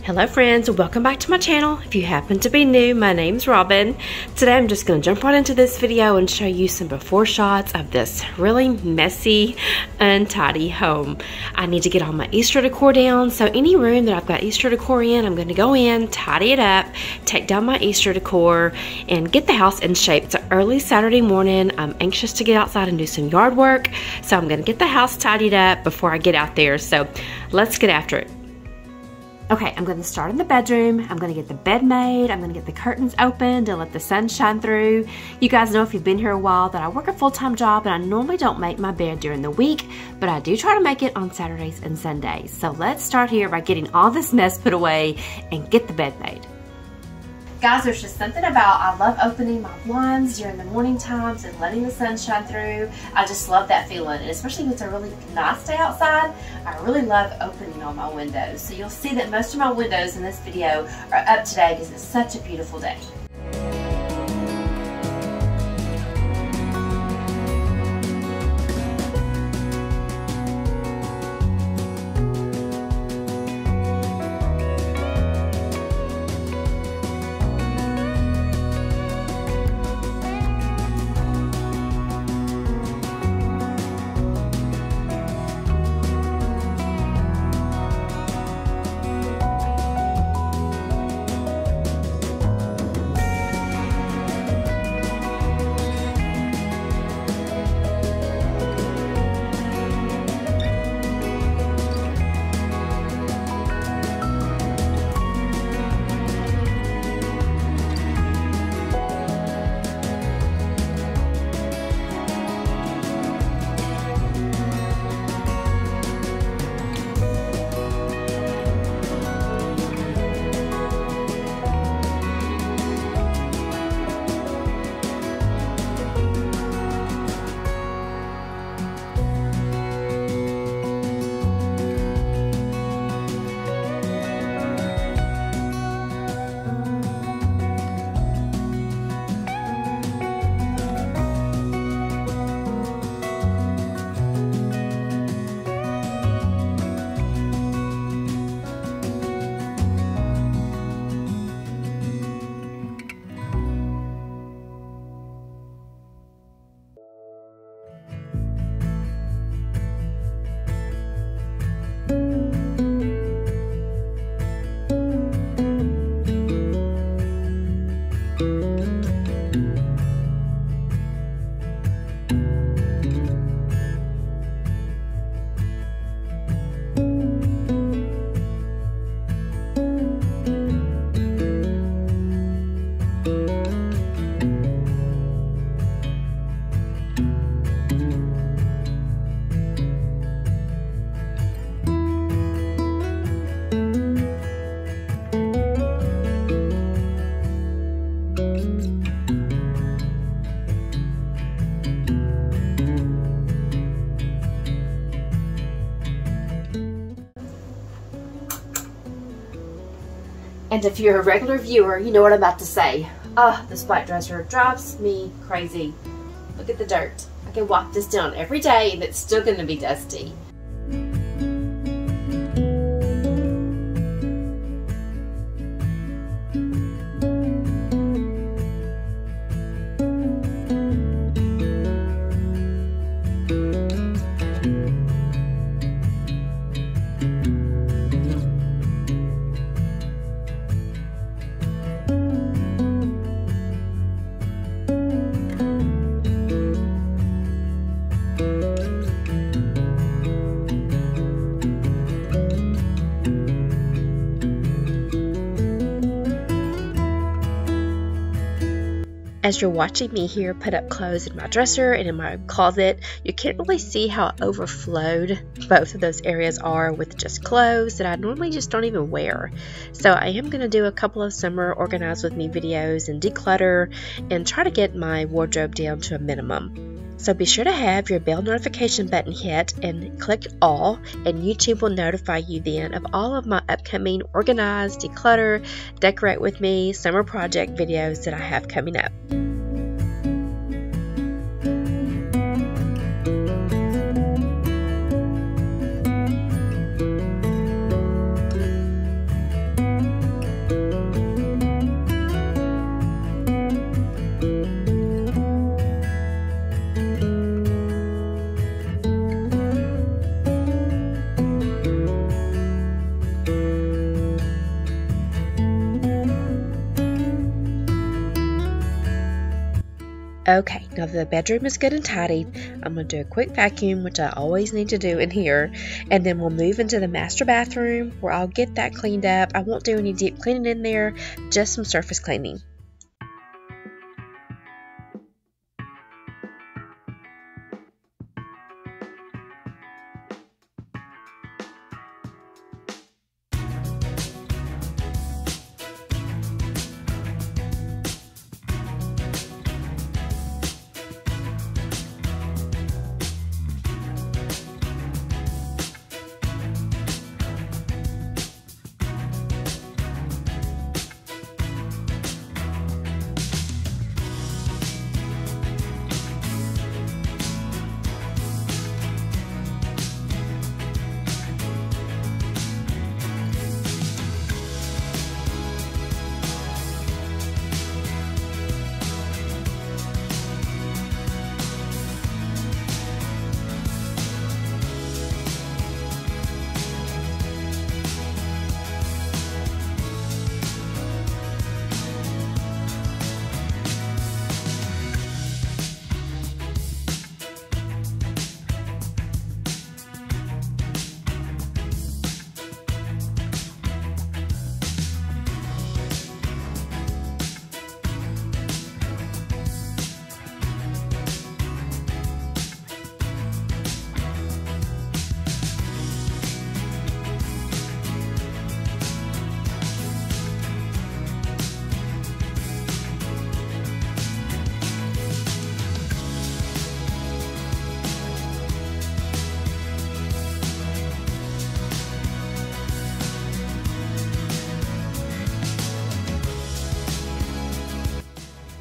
Hello friends, welcome back to my channel. If you happen to be new, my name's Robin. Today I'm just going to jump right into this video and show you some before shots of this really messy, untidy home. I need to get all my Easter decor down, so any room that I've got Easter decor in, I'm going to go in, tidy it up, take down my Easter decor, and get the house in shape. It's an early Saturday morning. I'm anxious to get outside and do some yard work, so I'm going to get the house tidied up before I get out there. So let's get after it. Okay, I'm going to start in the bedroom. I'm going to get the bed made. I'm going to get the curtains open to let the sun shine through. You guys know if you've been here a while that I work a full-time job and I normally don't make my bed during the week, but I do try to make it on Saturdays and Sundays. So let's start here by getting all this mess put away and get the bed made. Guys, there's just something about, I love opening my blinds during the morning times and letting the sun shine through. I just love that feeling, and especially if it's a really nice day outside, I really love opening all my windows. So you'll see that most of my windows in this video are up today because it's such a beautiful day. And if you're a regular viewer, you know what I'm about to say. This black dresser drives me crazy. Look at the dirt. I can wipe this down every day and it's still going to be dusty. As you're watching me here put up clothes in my dresser and in my closet, you can't really see how overflowed both of those areas are with just clothes that I normally just don't even wear. So I am going to do a couple of summer organize with me videos and declutter and try to get my wardrobe down to a minimum. So be sure to have your bell notification button hit and click all, and YouTube will notify you then of all of my upcoming organize, declutter, decorate with me, summer project videos that I have coming up. Okay, now that the bedroom is good and tidy, I'm going to do a quick vacuum, which I always need to do in here, and then we'll move into the master bathroom where I'll get that cleaned up. I won't do any deep cleaning in there, just some surface cleaning.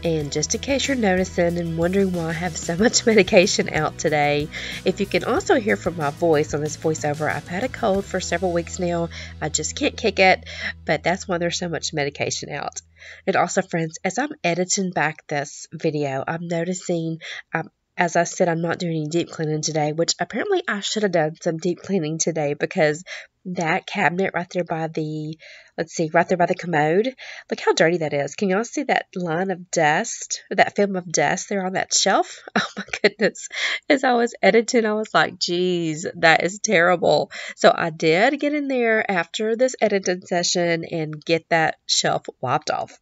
And just in case you're noticing and wondering why I have so much medication out today, if you can also hear from my voice on this voiceover, I've had a cold for several weeks now. I just can't kick it, but that's why there's so much medication out. And also, friends, as I'm editing back this video, I'm noticing, as I said, I'm not doing any deep cleaning today, which apparently I should have done some deep cleaning today, because that cabinet right there by the, right there by the commode, look how dirty that is. Can y'all see that line of dust, or that film of dust there on that shelf? Oh my goodness. As I was editing, I was like, geez, that is terrible. So I did get in there after this editing session and get that shelf wiped off.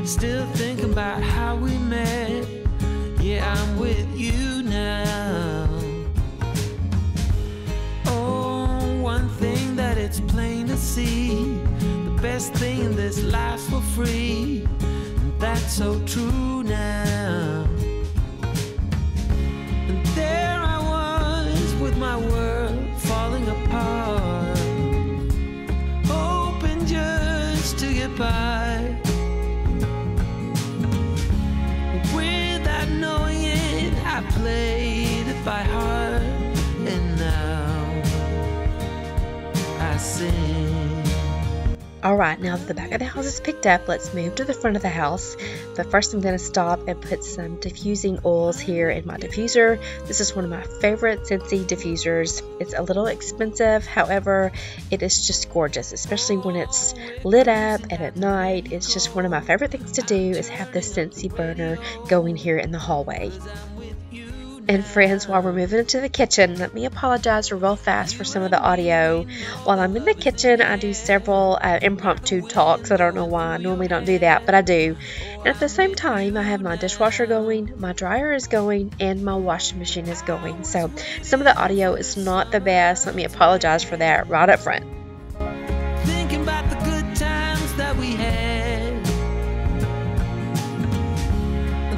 Still thinking about how we met. Yeah, I'm with you now. Oh, one thing that it's plain to see, the best thing in this life's for free, and that's so true now. And there I was with my world falling apart, hoping just to get by. I played it by heart, and now I sing. Alright, now that the back of the house is picked up, let's move to the front of the house. But first I'm going to stop and put some diffusing oils here in my diffuser. This is one of my favorite Scentsy diffusers. It's a little expensive, however, it is just gorgeous, especially when it's lit up and at night. It's just one of my favorite things to do is have the Scentsy burner going here in the hallway. And friends, while we're moving into the kitchen, let me apologize real fast for some of the audio. While I'm in the kitchen, I do several impromptu talks. I don't know why. I normally don't do that, but I do. And at the same time, I have my dishwasher going, my dryer is going, and my washing machine is going. So some of the audio is not the best. Let me apologize for that right up front. Thinking about the good times that we had.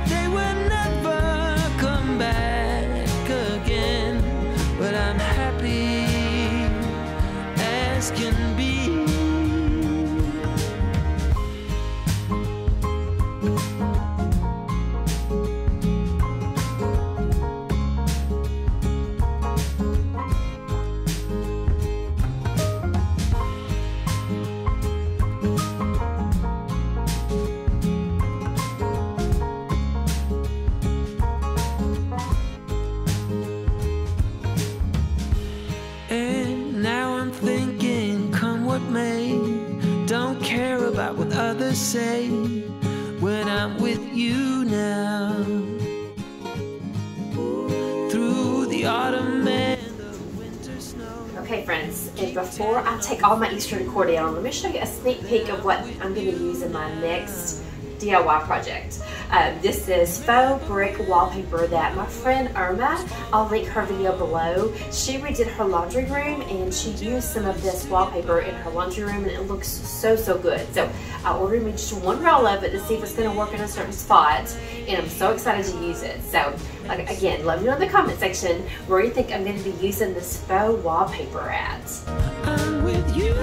They will never come back. But I'm happy as can be. the same when I'm with you now. Through the autumn and the winter snow. Okay friends, and before I take all my Easter decor down, let me show you a sneak peek of what I'm going to use in my next DIY project. This is faux brick wallpaper that my friend Irma, I'll link her video below, she redid her laundry room and she used some of this wallpaper in her laundry room and it looks so good. So I ordered me just one roll of it to see if it's going to work in a certain spot, and I'm so excited to use it. So again, let me know in the comment section where you think I'm going to be using this faux wallpaper at. I'm with you.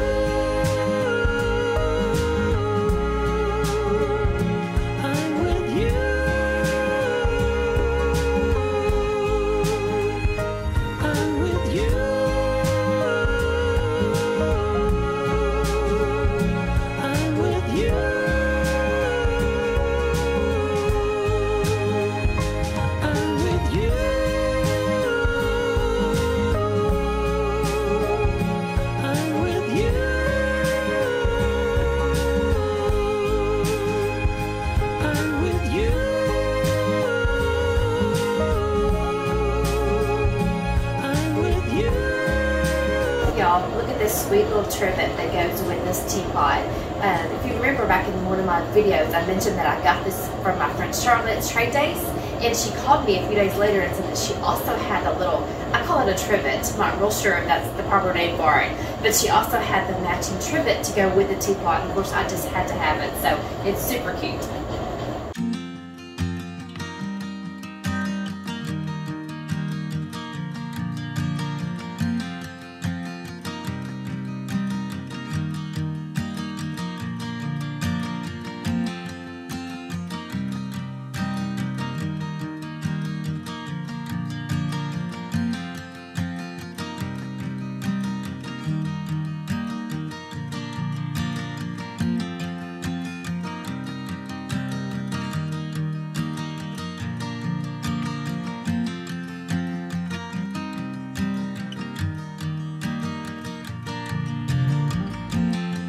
Y'all, look at this sweet little trivet that goes with this teapot. If you remember back in one of my videos, I mentioned that I got this from my friend Charlotte's Trade Days, and she called me a few days later and said that she also had a little, I call it a trivet, I'm not real sure if that's the proper name for it, but she also had the matching trivet to go with the teapot, and of course I just had to have it, so it's super cute.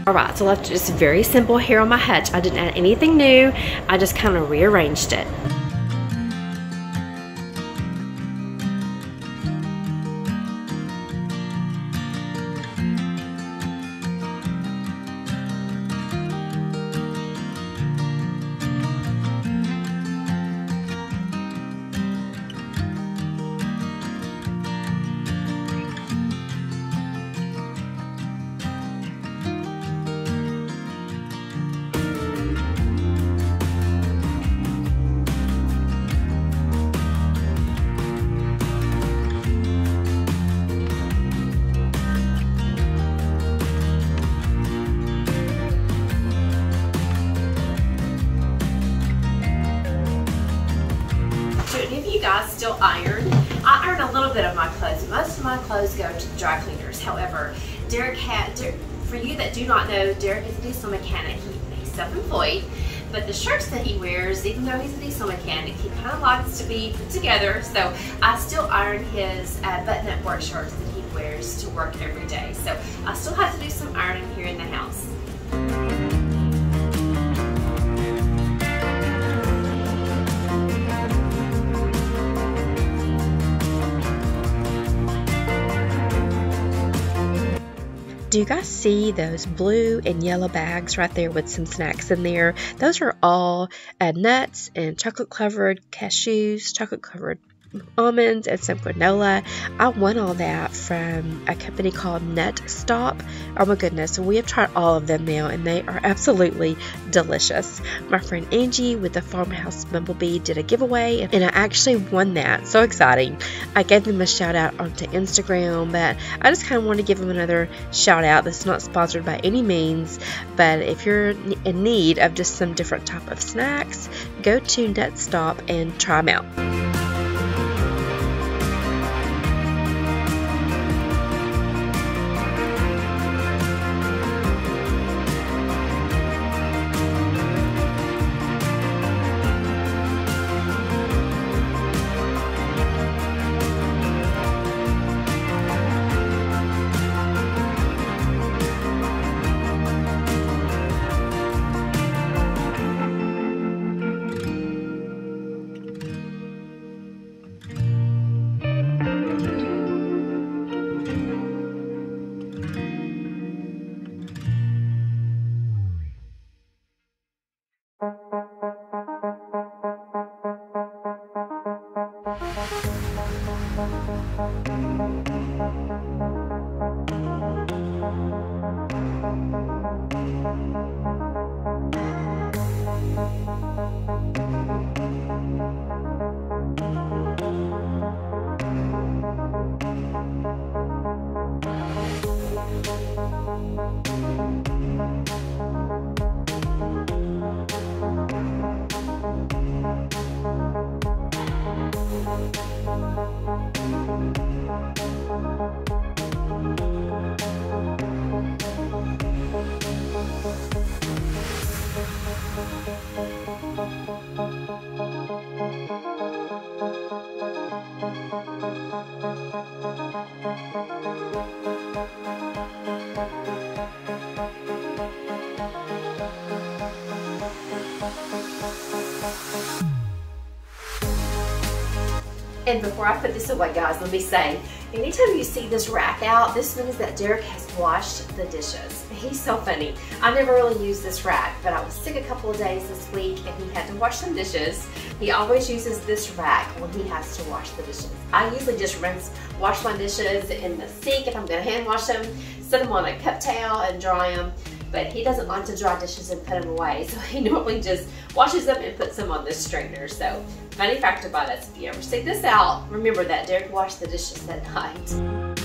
Alright, so left just very simple here on my hutch. I didn't add anything new. I just kind of rearranged it. Guys still iron. I iron a little bit of my clothes. Most of my clothes go to the dry cleaners. However, Derek, for you that do not know, Derek is a diesel mechanic. He's self-employed, but the shirts that he wears, even though he's a diesel mechanic, he kind of likes to be put together. So I still iron his button-up work shirts that he wears to work every day. So I still have to do some ironing here in the house. Do you guys see those blue and yellow bags right there with some snacks in there? Those are all nuts and chocolate covered cashews, chocolate covered almonds, and some granola. I won all that from a company called Nut Stop. Oh my goodness, we have tried all of them now and they are absolutely delicious. My friend Angie with the Farmhouse Bumblebee did a giveaway and I actually won that. So exciting. I gave them a shout out onto Instagram, but I just kind of want to give them another shout out. This is not sponsored by any means, but if you're in need of just some different type of snacks, go to Nut Stop and try them out. And before I put this away, guys, let me say, anytime you see this rack out, this means that Derek has washed the dishes. He's so funny. I never really use this rack, but I was sick a couple of days this week and he had to wash some dishes. He always uses this rack when he has to wash the dishes. I usually just wash my dishes in the sink if I'm gonna hand wash them, set them on a cup towel and dry them. But he doesn't like to dry dishes and put them away, so he normally just washes them and puts them on this straightener. So, funny fact about us, if you ever see this out, remember that Derek washed the dishes that night.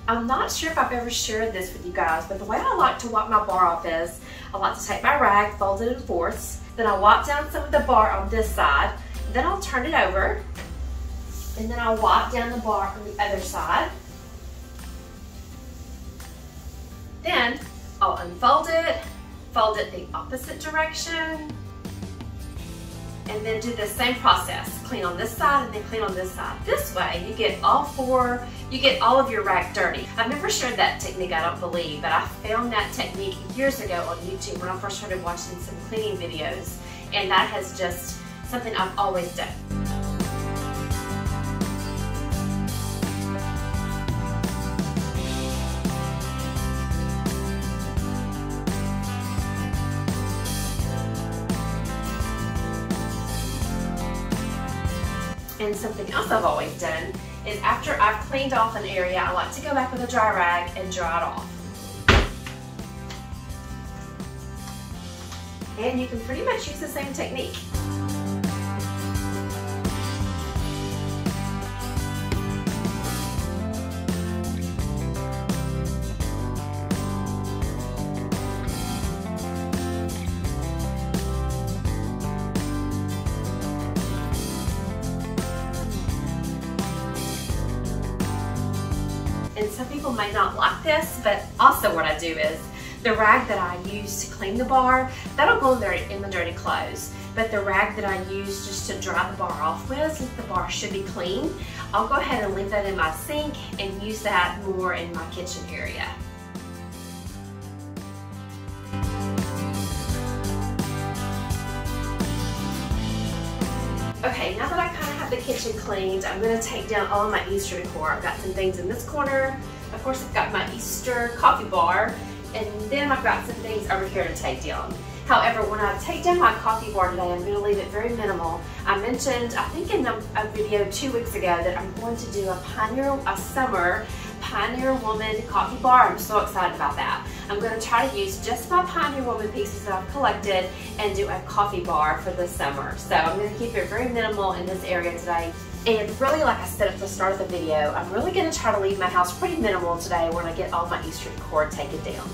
I'm not sure if I've ever shared this with you guys, but the way I like to wipe my bar off is I like to take my rag, fold it in fourths, then I'll wipe down some of the bar on this side, then I'll turn it over, and then I'll wipe down the bar on the other side. Then I'll unfold it, fold it the opposite direction, and then do the same process. Clean on this side and then clean on this side. This way you get all of your rag dirty. I've never shared that technique, I don't believe, but I found that technique years ago on YouTube when I first started watching some cleaning videos, and that has just something I've always done. And something else I've always done is after I've cleaned off an area, I like to go back with a dry rag and dry it off. And you can pretty much use the same technique. And some people may not like this, but also what I do is the rag that I use to clean the bar, that'll go in the dirty clothes. But the rag that I use just to dry the bar off with, since the bar should be clean, I'll go ahead and leave that in my sink and use that more in my kitchen area. Okay, now that I kind of have the kitchen cleaned, I'm going to take down all of my Easter decor. I've got some things in this corner. Of course, I've got my Easter coffee bar, and then I've got some things over here to take down. However, when I take down my coffee bar today, I'm going to leave it very minimal. I mentioned, I think in a video 2 weeks ago, that I'm going to do a summer Pioneer Woman coffee bar. I'm so excited about that. I'm going to try to use just my Pioneer Woman pieces that I've collected and do a coffee bar for this summer. So I'm going to keep it very minimal in this area today. And really, like I said at the start of the video, I'm really going to try to leave my house pretty minimal today when I get all my Easter decor taken down.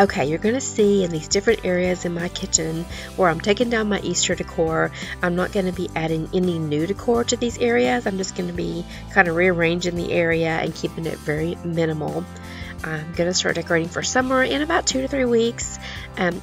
Okay, you're going to see in these different areas in my kitchen where I'm taking down my Easter decor, I'm not going to be adding any new decor to these areas. I'm just going to be kind of rearranging the area and keeping it very minimal. I'm going to start decorating for summer in about 2 to 3 weeks. And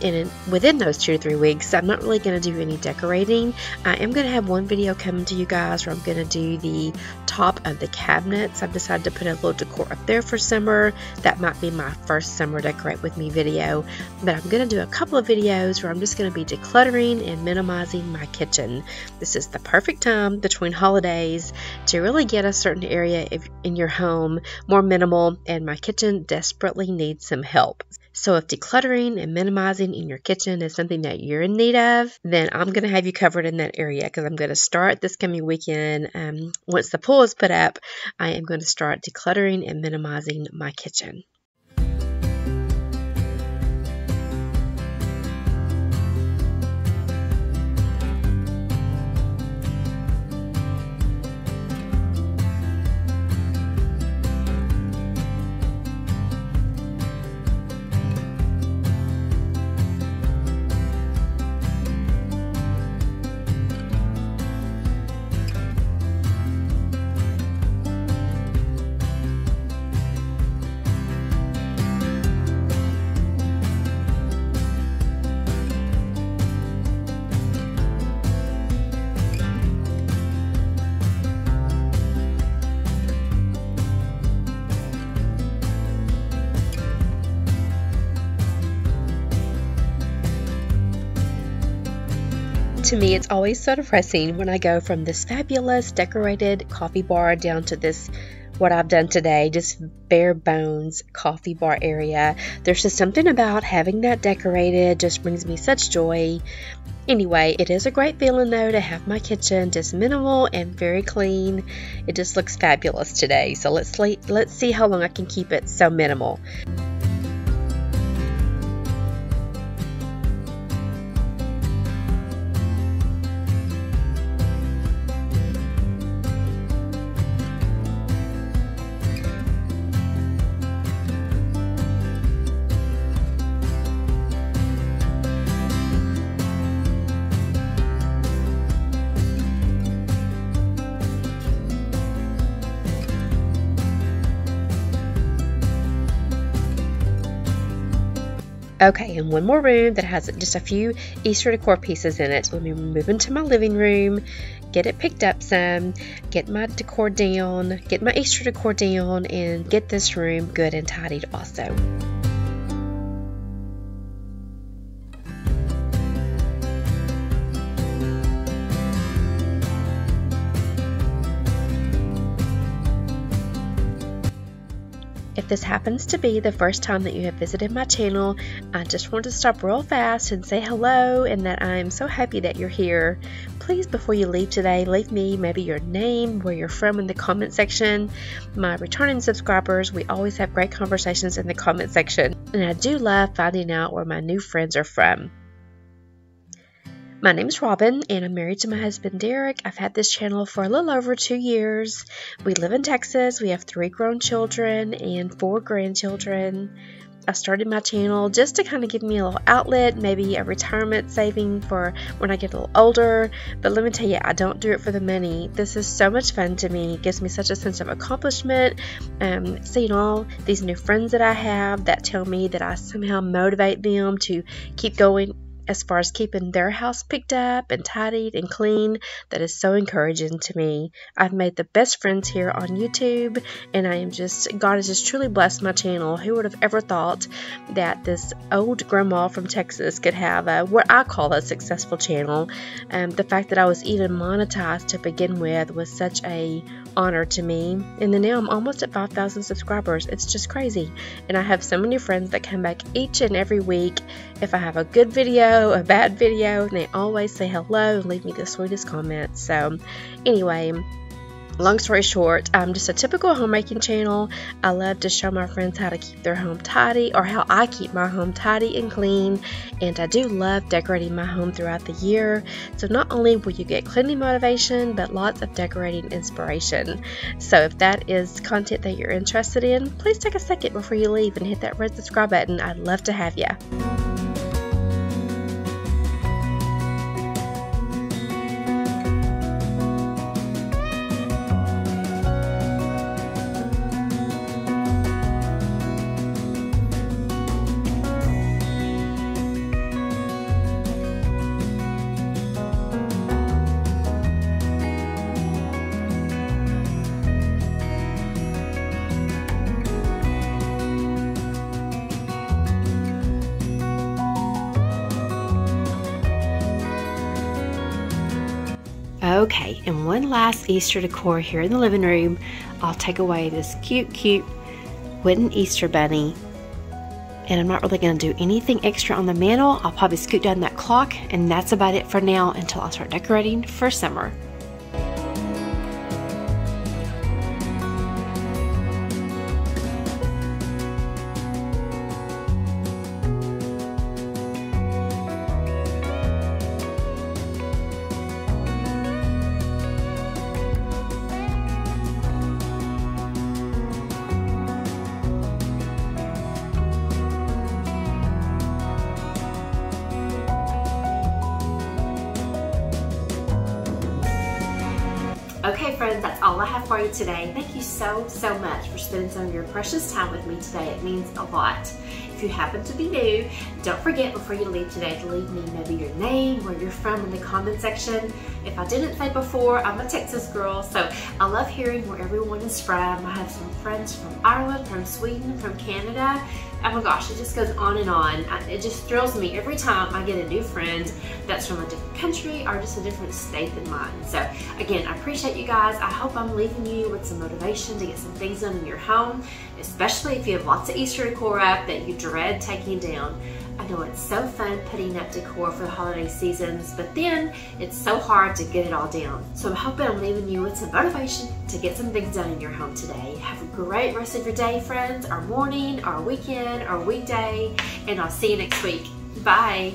within those 2 to 3 weeks, I'm not really going to do any decorating. I am going to have one video coming to you guys where I'm going to do the top of the cabinets. I've decided to put a little decor up there for summer. That might be my first summer decorate with me video. But I'm going to do a couple of videos where I'm just going to be decluttering and minimizing my kitchen. This is the perfect time between holidays to really get a certain area in your home more minimal, and my kitchen desperately needs some help. So if decluttering and minimizing in your kitchen is something that you're in need of, then I'm going to have you covered in that area, because I'm going to start this coming weekend. Once the pool is put up, I am going to start decluttering and minimizing my kitchen. To me, it's always so depressing when I go from this fabulous decorated coffee bar down to this, what I've done today, just bare bones coffee bar area. There's just something about having that decorated, just brings me such joy. Anyway, it is a great feeling though to have my kitchen just minimal and very clean. It just looks fabulous today. So let's see how long I can keep it so minimal. Okay, and one more room that has just a few Easter decor pieces in it. Let me move into my living room, get it picked up some, get my decor down, get my Easter decor down, and get this room good and tidied also. If this happens to be the first time that you have visited my channel, I just want to stop real fast and say hello and that I'm so happy that you're here. Please, before you leave today, leave me maybe your name, where you're from in the comment section. My returning subscribers, we always have great conversations in the comment section, and I do love finding out where my new friends are from. My name is Robin, and I'm married to my husband Derek. I've had this channel for a little over 2 years. We live in Texas. We have 3 grown children and 4 grandchildren. I started my channel just to kind of give me a little outlet, maybe a retirement saving for when I get a little older. But let me tell you, I don't do it for the money. This is so much fun to me. It gives me such a sense of accomplishment. Seeing all these new friends that I have that tell me that I somehow motivate them to keep going as far as keeping their house picked up and tidied and clean, that is so encouraging to me. I've made the best friends here on YouTube, and God has just truly blessed my channel. Who would have ever thought that this old grandma from Texas could have what I call a successful channel? The fact that I was even monetized to begin with was such a honor to me. And then now I'm almost at 5,000 subscribers. It's just crazy. And I have so many friends that come back each and every week if I have a good video, a bad video, and they always say hello and leave me the sweetest comments. So anyway, long story short, I'm just a typical homemaking channel. I love to show my friends how to keep their home tidy, or how I keep my home tidy and clean. And I do love decorating my home throughout the year. So not only will you get cleaning motivation, but lots of decorating inspiration. So if that is content that you're interested in, please take a second before you leave and hit that red subscribe button. I'd love to have you. Okay, and one last Easter decor here in the living room. I'll take away this cute wooden Easter bunny. And I'm not really going to do anything extra on the mantle. I'll probably scoot down that clock, and that's about it for now until I start decorating for summer. Okay friends, that's all I have for you today. Thank you so much for spending some of your precious time with me today. It means a lot. If you happen to be new, don't forget before you leave today to leave me maybe your name, where you're from in the comment section. If I didn't say before, I'm a Texas girl, so I love hearing where everyone is from. I have some friends from Ireland, from Sweden, from Canada. Oh my gosh, it just goes on and on. It just thrills me every time I get a new friend that's from a different country or just a different state than mine. So again, I appreciate you guys. I hope I'm leaving you with some motivation to get some things done in your home, especially if you have lots of Easter decor up that you dread taking down. I know it's so fun putting up decor for the holiday seasons, but then it's so hard to get it all down. So I'm hoping I'm leaving you with some motivation to get some things done in your home today. Have a great rest of your day, friends, or morning, or weekend, or weekday, and I'll see you next week. Bye.